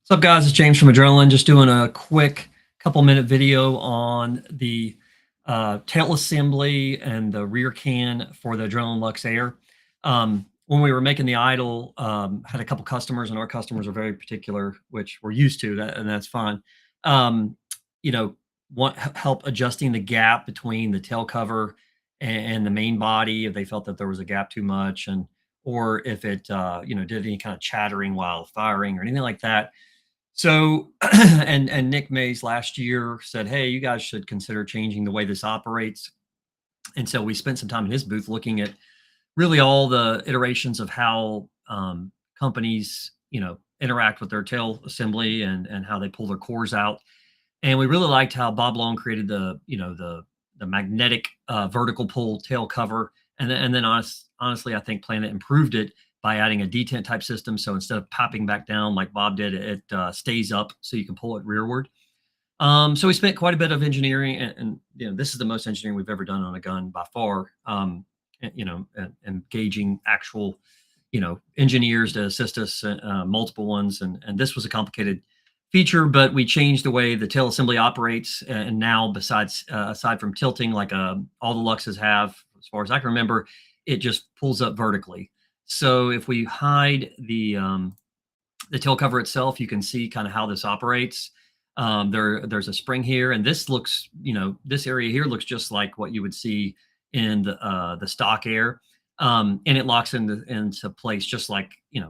What's up, guys? It's James from Adrenaline. Just doing a quick couple-minute video on the tail assembly and the rear can for the Adrenaline Luxe AIRE. When we were making the idle, had a couple customers, and our customers are very particular, which we're used to, and that's fine. Um, you know, want help adjusting the gap between the tail cover and the main body if they felt that there was a gap too much, and or if it did any kind of chattering while firing or anything like that. So, and Nick Mays last year said, "Hey, you guys should consider changing the way this operates." And so we spent some time in his booth looking at really all the iterations of how companies, interact with their tail assembly and how they pull their cores out. And we really liked how Bob Long created the magnetic vertical pull tail cover, and then honestly, I think Planet improved it by adding a detent type system. So instead of popping back down like Bob did, it stays up so you can pull it rearward. So we spent quite a bit of engineering, and this is the most engineering we've ever done on a gun by far. And engaging actual, engineers to assist us, multiple ones, and this was a complicated feature, but we changed the way the tail assembly operates. And now, aside from tilting like all the Luxes have, as far as I can remember, it just pulls up vertically. So if we hide the tail cover itself, you can see kind of how this operates. There's a spring here, and this looks, this area here looks just like what you would see in the stock AIRE, and it locks into place just like in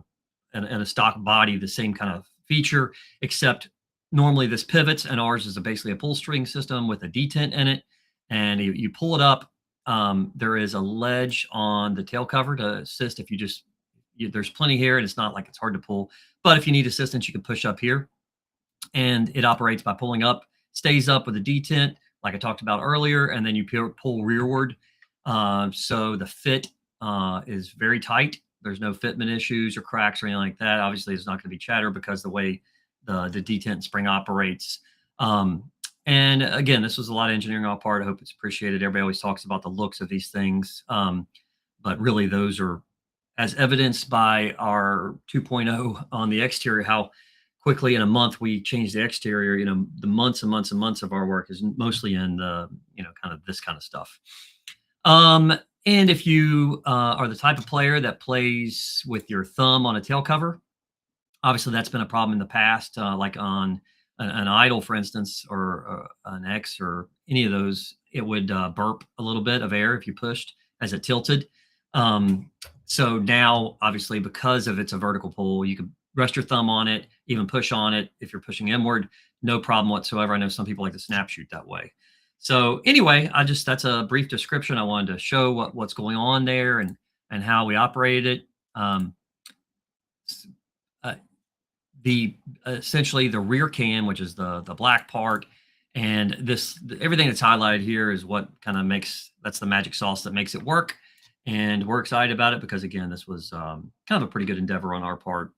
a stock body, the same kind of feature, except normally this pivots, and ours is basically a pull string system with a detent in it, and you pull it up. There is a ledge on the tail cover to assist if there's plenty here, and it's not like it's hard to pull. But if you need assistance, you can push up here, and it operates by pulling up, stays up with a detent, like I talked about earlier, and then you pull rearward. So the fit is very tight. There's no fitment issues or cracks or anything like that. Obviously, it's not going to be chatter because the way the detent spring operates. And again, this was a lot of engineering on our part. I hope it's appreciated. Everybody always talks about the looks of these things, but really those are, as evidenced by our 2.0 on the exterior, how quickly in a month we changed the exterior. The months and months and months of our work is mostly in the, kind of this kind of stuff. And if you are the type of player that plays with your thumb on a tail cover, obviously that's been a problem in the past, like on an idle, for instance, or an X or any of those, it would burp a little bit of air if you pushed as it tilted. So now, obviously, because of it's a vertical pull, you can rest your thumb on it, even push on it. If you're pushing inward, no problem whatsoever. I know some people like to snap shoot that way. So anyway, that's a brief description. I wanted to show what's going on there and how we operated it. Essentially the rear can, which is the black part, and everything that's highlighted here is what kind of that's the magic sauce that makes it work. And we're excited about it because, again, this was kind of a pretty good endeavor on our part,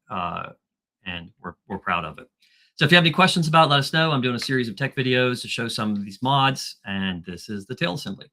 and we're proud of it. So if you have any questions about it, let us know. I'm doing a series of tech videos to show some of these mods, and this is the tail assembly.